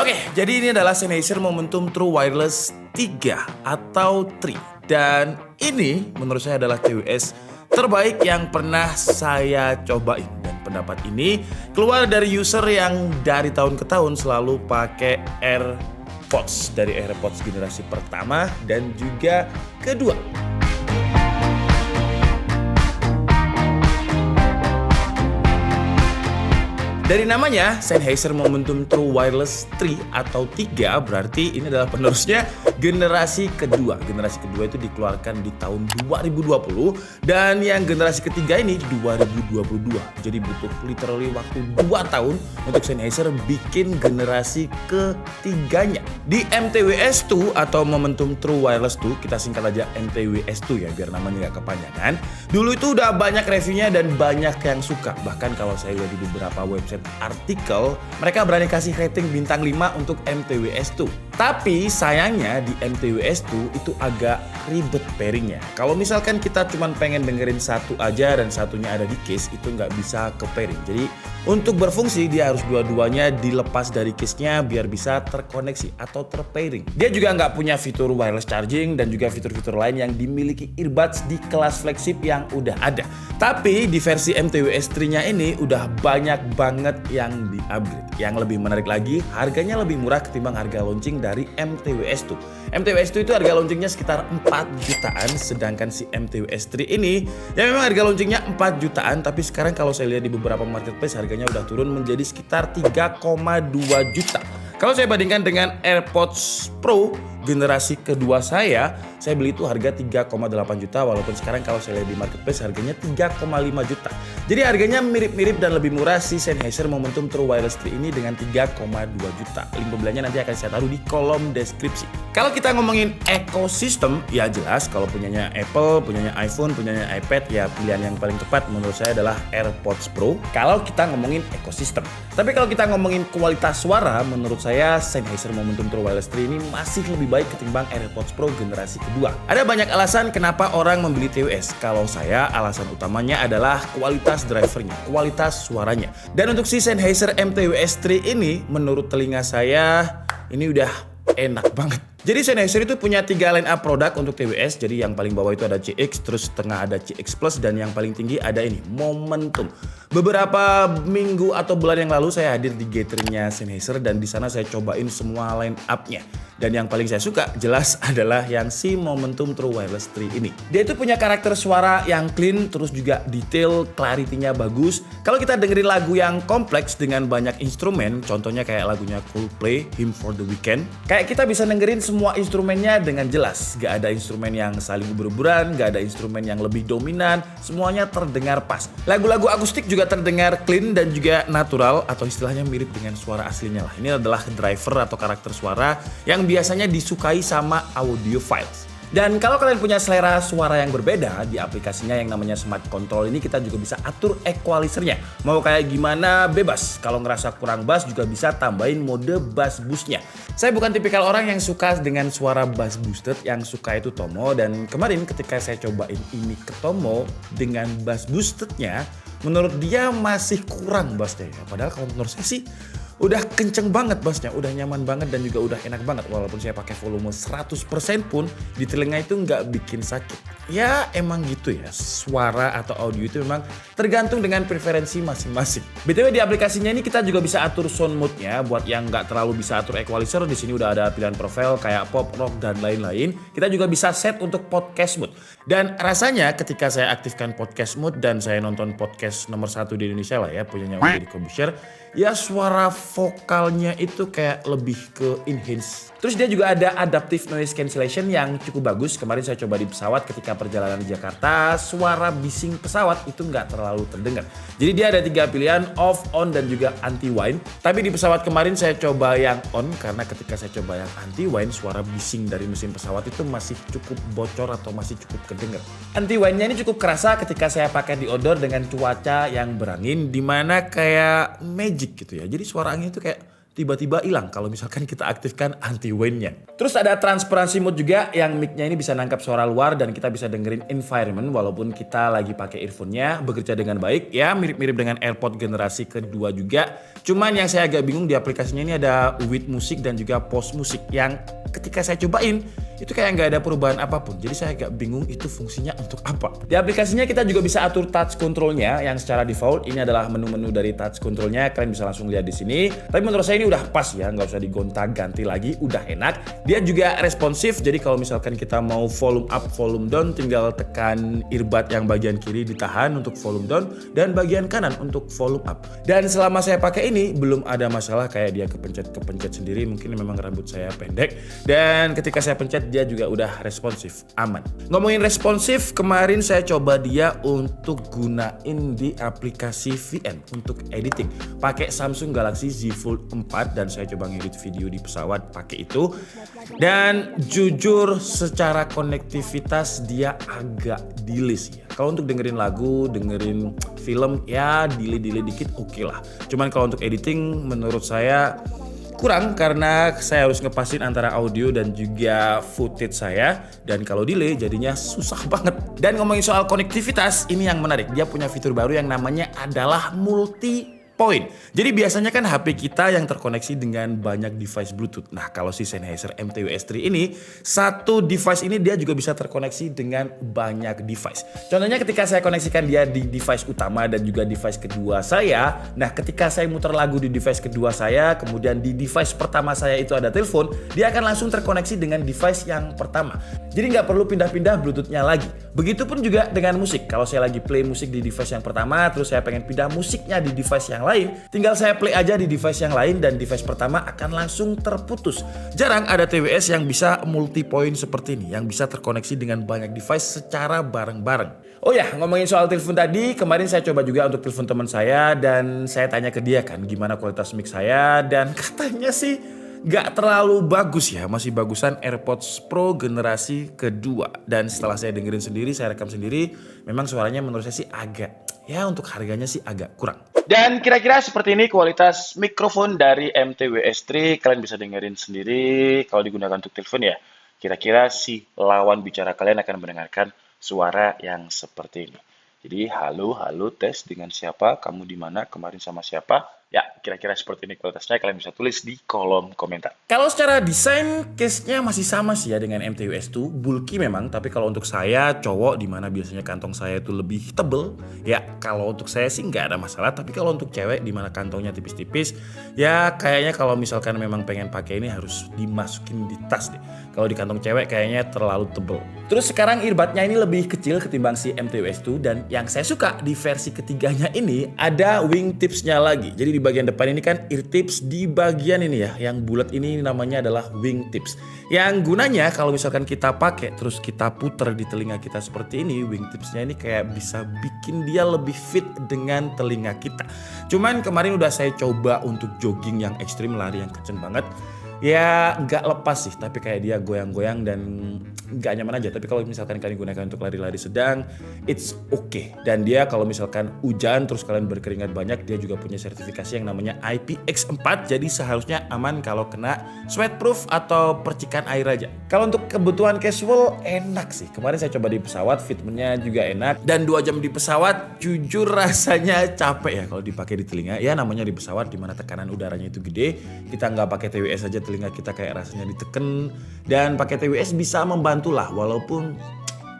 Oke, jadi ini adalah Sennheiser Momentum True Wireless 3 atau Tri. Dan ini menurut saya adalah TWS terbaik yang pernah saya cobain. Dan pendapat ini keluar dari user yang dari tahun ke tahun selalu pakai AirPods. Dari AirPods generasi pertama dan juga kedua. Dari namanya, Sennheiser Momentum True Wireless 3 atau 3 berarti ini adalah penerusnya generasi kedua. Generasi kedua itu dikeluarkan di tahun 2020 dan yang generasi ketiga ini 2022. Jadi butuh literally waktu 2 tahun untuk Sennheiser bikin generasi ketiganya. Di MTWS2 atau Momentum True Wireless 2, kita singkat aja MTWS2 ya biar namanya gak kepanjangan. Dulu itu udah banyak reviewnya dan banyak yang suka. Bahkan kalau saya lihat di beberapa website artikel, mereka berani kasih rating bintang 5 untuk MTWS2. Tapi sayangnya di MTWS2 itu agak ribet pairingnya. Kalau misalkan kita cuma pengen dengerin satu aja dan satunya ada di case, itu nggak bisa ke pairing. Jadi untuk berfungsi dia harus dua-duanya dilepas dari case-nya biar bisa terkoneksi atau terpairing. Dia juga nggak punya fitur wireless charging dan juga fitur-fitur lain yang dimiliki earbuds di kelas flagship yang udah ada. Tapi di versi MTWS3-nya ini udah banyak banget yang di-upgrade. Yang lebih menarik lagi, harganya lebih murah ketimbang harga launching dari MTWS2. MTWS2 itu harga launchingnya sekitar 4 jutaan, sedangkan si MTWS3 ini ya memang harga launchingnya 4 jutaan, tapi sekarang kalau saya lihat di beberapa marketplace harganya udah turun menjadi sekitar 3,2 juta. Kalau saya bandingkan dengan AirPods Pro generasi kedua saya beli itu harga 3,8 juta, walaupun sekarang kalau saya lihat di marketplace harganya 3,5 juta. Jadi harganya mirip-mirip dan lebih murah si Sennheiser Momentum True Wireless 3 ini dengan 3,2 juta. Link pembeliannya nanti akan saya taruh di kolom deskripsi. Kalau kita ngomongin ekosistem, ya jelas kalau punyanya Apple, punyanya iPhone, punyanya iPad, ya pilihan yang paling tepat menurut saya adalah AirPods Pro. Kalau kita ngomongin ekosistem. Tapi kalau kita ngomongin kualitas suara, menurut saya Sennheiser Momentum True Wireless 3 ini masih lebih baik ketimbang AirPods Pro generasi kedua. Ada banyak alasan kenapa orang membeli TWS. Kalau saya, alasan utamanya adalah kualitas drivernya, kualitas suaranya. Dan untuk si Sennheiser MTWS3 ini, menurut telinga saya, ini udah enak banget. Jadi Sennheiser itu punya 3 line up produk untuk TWS. Jadi yang paling bawah itu ada CX, terus tengah ada CX Plus, dan yang paling tinggi ada ini, Momentum. Beberapa minggu atau bulan yang lalu saya hadir di gatheringnya Sennheiser dan di sana saya cobain semua line up-nya. Dan yang paling saya suka jelas adalah yang si Momentum True Wireless 3 ini. Dia itu punya karakter suara yang clean, terus juga detail, clarity-nya bagus. Kalau kita dengerin lagu yang kompleks dengan banyak instrumen, contohnya kayak lagunya Coldplay, Hymn for the Weekend, kayak kita bisa dengerin semua instrumennya dengan jelas. Gak ada instrumen yang saling ubur-uburan, gak ada instrumen yang lebih dominan, semuanya terdengar pas. Lagu-lagu akustik juga terdengar clean dan juga natural, atau istilahnya mirip dengan suara aslinya lah. Ini adalah driver atau karakter suara yang biasanya disukai sama audiophiles. Dan kalau kalian punya selera suara yang berbeda, di aplikasinya yang namanya Smart Control ini kita juga bisa atur equalizernya. Mau kayak gimana bebas. Kalau ngerasa kurang bass juga bisa tambahin mode bass boostnya. Saya bukan tipikal orang yang suka dengan suara bass boosted, yang suka itu Tomo. Dan kemarin ketika saya cobain ini ke Tomo dengan bass boostednya, menurut dia masih kurang bassnya. Padahal kalau menurut saya sih udah kenceng banget bassnya, udah nyaman banget dan juga udah enak banget. Walaupun saya pakai volume 100% pun di telinga itu nggak bikin sakit. Ya emang gitu ya, suara atau audio itu memang tergantung dengan preferensi masing-masing. BTW di aplikasinya ini kita juga bisa atur sound mode-nya. Buat yang nggak terlalu bisa atur equalizer, di sini udah ada pilihan profile kayak pop, rock dan lain-lain. Kita juga bisa set untuk podcast mode. Dan rasanya ketika saya aktifkan podcast mode dan saya nonton podcast nomor 1 di Indonesia lah ya, punyanya Deddy Corbuzier, ya suara vokalnya itu kayak lebih ke enhance. Terus dia juga ada adaptive noise cancellation yang cukup bagus. Kemarin saya coba di pesawat ketika perjalanan di Jakarta, suara bising pesawat itu nggak terlalu terdengar. Jadi dia ada 3 pilihan, off, on, dan juga anti-whine. Tapi di pesawat kemarin saya coba yang on, karena ketika saya coba yang anti-whine, suara bising dari mesin pesawat itu masih cukup bocor atau masih cukup kedengar. Anti-whine-nya ini cukup kerasa ketika saya pakai di outdoor dengan cuaca yang berangin, dimana kayak magic gitu ya. Jadi suara angin itu kayak tiba-tiba hilang kalau misalkan kita aktifkan anti wane-nya. Terus ada transparency mode juga yang mic-nya ini bisa nangkap suara luar dan kita bisa dengerin environment walaupun kita lagi pakai earphone-nya, bekerja dengan baik. Ya mirip-mirip dengan AirPod generasi kedua juga. Cuman yang saya agak bingung di aplikasinya ini ada with musik dan juga pause musik yang ketika saya cobain itu kayak nggak ada perubahan apapun. Jadi saya agak bingung itu fungsinya untuk apa. Di aplikasinya kita juga bisa atur touch control-nya yang secara default ini adalah menu-menu dari touch control-nya. Kalian bisa langsung lihat di sini. Tapi menurut saya ini udah pas ya, nggak usah digonta-ganti lagi, udah enak. Dia juga responsif, jadi kalau misalkan kita mau volume up, volume down, tinggal tekan earbud yang bagian kiri ditahan untuk volume down dan bagian kanan untuk volume up. Dan selama saya pakai ini belum ada masalah kayak dia kepencet sendiri, mungkin memang rambut saya pendek. Dan ketika saya pencet dia juga udah responsif, aman. Ngomongin responsif, kemarin saya coba dia untuk gunain di aplikasi VN untuk editing. Pakai Samsung Galaxy Z Fold 4 dan saya coba ngedit video di pesawat pakai itu. Dan jujur secara konektivitas dia agak delay sih ya. Kalau untuk dengerin lagu, dengerin film ya delay dikit oke lah. Cuman kalau untuk editing menurut saya kurang karena saya harus ngepasin antara audio dan juga footage saya, dan kalau delay jadinya susah banget. Dan ngomongin soal konektivitas, ini yang menarik, dia punya fitur baru yang namanya adalah multi point. Jadi biasanya kan HP kita yang terkoneksi dengan banyak device Bluetooth. Nah kalau si Sennheiser MTWS3 ini, satu device ini dia juga bisa terkoneksi dengan banyak device. Contohnya ketika saya koneksikan dia di device utama dan juga device kedua saya. Nah ketika saya muter lagu di device kedua saya, kemudian di device pertama saya itu ada telepon, dia akan langsung terkoneksi dengan device yang pertama. Jadi nggak perlu pindah-pindah Bluetooth-nya lagi. Begitupun juga dengan musik. Kalau saya lagi play musik di device yang pertama, terus saya pengen pindah musiknya di device yang lain, tinggal saya play aja di device yang lain dan device pertama akan langsung terputus. Jarang ada TWS yang bisa multi point seperti ini, yang bisa terkoneksi dengan banyak device secara bareng-bareng. Oh ya, ngomongin soal telepon tadi, kemarin saya coba juga untuk telepon teman saya dan saya tanya ke dia kan gimana kualitas mic saya, dan katanya sih gak terlalu bagus ya, masih bagusan AirPods Pro generasi kedua. Dan setelah saya dengerin sendiri, saya rekam sendiri, memang suaranya menurut saya sih agak, ya untuk harganya sih agak kurang. Dan kira-kira seperti ini kualitas mikrofon dari MTWS3, kalian bisa dengerin sendiri kalau digunakan untuk telepon ya. Kira-kira si lawan bicara kalian akan mendengarkan suara yang seperti ini. Jadi halo tes, dengan siapa, kamu di mana, kemarin sama siapa? Ya, kira-kira seperti ini kualitasnya, kalian bisa tulis di kolom komentar. Kalau secara desain, case-nya masih sama sih ya dengan MTWS2, bulky memang, tapi kalau untuk saya cowok di mana biasanya kantong saya itu lebih tebel, ya kalau untuk saya sih nggak ada masalah, tapi kalau untuk cewek di mana kantongnya tipis-tipis, ya kayaknya kalau misalkan memang pengen pakai ini harus dimasukin di tas deh. Kalau di kantong cewek kayaknya terlalu tebel. Terus sekarang earbudnya ini lebih kecil ketimbang si MTWS2, dan yang saya suka di versi ketiganya ini ada wingtipsnya lagi. Jadi di bagian depan ini kan ear tips, di bagian ini ya yang bulat ini namanya adalah wingtips. Yang gunanya kalau misalkan kita pakai terus kita puter di telinga kita seperti ini, wingtipsnya ini kayak bisa bikin dia lebih fit dengan telinga kita. Cuman kemarin udah saya coba untuk jogging yang ekstrim, lari yang kenceng banget. Ya nggak lepas sih, tapi kayak dia goyang-goyang dan nggak nyaman aja. Tapi kalau misalkan kalian gunakan untuk lari-lari sedang, it's okay. Dan dia kalau misalkan hujan terus kalian berkeringat banyak, dia juga punya sertifikasi yang namanya IPX4. Jadi seharusnya aman kalau kena sweatproof atau percikan air aja. Kalau untuk kebutuhan casual enak sih. Kemarin saya coba di pesawat, fitmentnya juga enak. Dan 2 jam di pesawat jujur rasanya capek ya kalau dipakai di telinga. Ya namanya di pesawat dimana tekanan udaranya itu gede. Kita nggak pakai TWS aja telinga kita kayak rasanya diteken, dan pakai TWS bisa membantu lah walaupun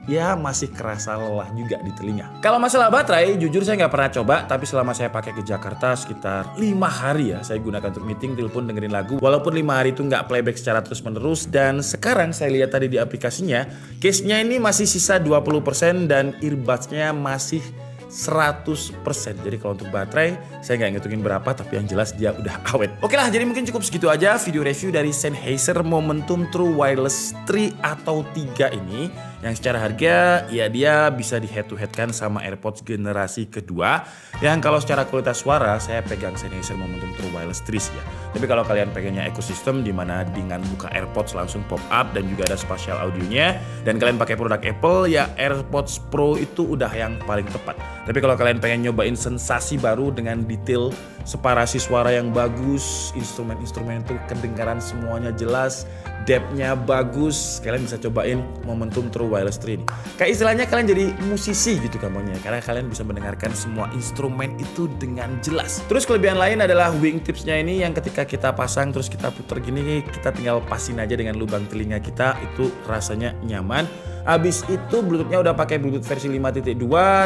ya masih kerasa lelah juga di telinga. Kalau masalah baterai, jujur saya nggak pernah coba, tapi selama saya pakai ke Jakarta sekitar 5 hari ya saya gunakan untuk meeting, telepon, dengerin lagu. Walaupun 5 hari itu nggak playback secara terus menerus, dan sekarang saya lihat tadi di aplikasinya, case-nya ini masih sisa 20% dan earbuds-nya masih 100%. Jadi kalau untuk baterai saya nggak ngitungin berapa, tapi yang jelas dia udah awet. Oke lah, jadi mungkin cukup segitu aja video review dari Sennheiser Momentum True Wireless 3 atau 3 ini. yang secara harga ya dia bisa di head to head kan sama AirPods generasi kedua, yang kalau secara kualitas suara saya pegang Sennheiser Momentum True Wireless 3 ya. Tapi kalau kalian pengennya ekosistem dimana dengan buka AirPods langsung pop up dan juga ada spatial audionya, dan kalian pakai produk Apple ya AirPods Pro itu udah yang paling tepat. Tapi kalau kalian pengen nyobain sensasi baru dengan detail separasi suara yang bagus, instrumen-instrumen itu kedengaran semuanya jelas, depth-nya bagus, kalian bisa cobain Momentum True Wireless 3 ini. Kayak istilahnya kalian jadi musisi gitu gampangnya, karena kalian bisa mendengarkan semua instrumen itu dengan jelas. Terus kelebihan lain adalah wingtipsnya ini yang ketika kita pasang terus kita putar gini, kita tinggal pasin aja dengan lubang telinga kita, itu rasanya nyaman. Abis itu Bluetooth-nya udah pakai Bluetooth versi 5.2,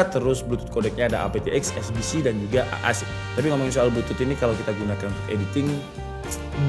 terus Bluetooth kodeknya ada aptX, SBC dan juga AAC. Tapi ngomongin soal Bluetooth ini kalau kita gunakan untuk editing,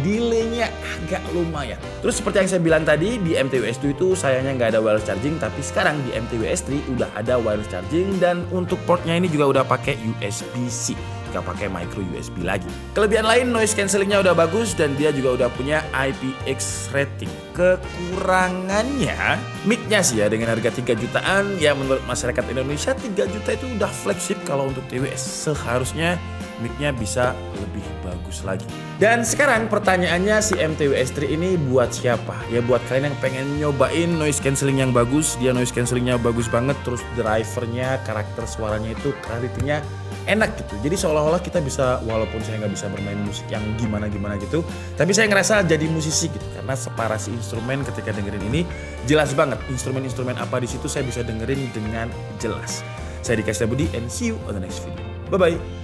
delay-nya agak lumayan. Terus seperti yang saya bilang tadi, di MTWS 2 itu sayangnya nggak ada wireless charging, tapi sekarang di MTWS 3 udah ada wireless charging dan untuk portnya ini juga udah pakai USB-C. Gak pakai micro USB lagi. Kelebihan lain, noise cancellingnya udah bagus dan dia juga udah punya IPX rating. Kekurangannya, mic-nya sih ya dengan harga 3 jutaan, ya menurut masyarakat Indonesia 3 juta itu udah flagship kalau untuk TWS. Seharusnya mic-nya bisa lebih bagus lagi. Dan sekarang pertanyaannya, si MTWS 3 ini buat siapa? Ya buat kalian yang pengen nyobain noise cancelling yang bagus, dia noise cancellingnya bagus banget, terus drivernya, karakter suaranya itu clarity-nya enak gitu. Jadi seolah-olah kita bisa, walaupun saya nggak bisa bermain musik yang gimana-gimana gitu, tapi saya ngerasa jadi musisi gitu. Karena separasi instrumen ketika dengerin ini jelas banget. Instrumen-instrumen apa di situ saya bisa dengerin dengan jelas. Saya Dika Setiabudi and see you on the next video. Bye-bye.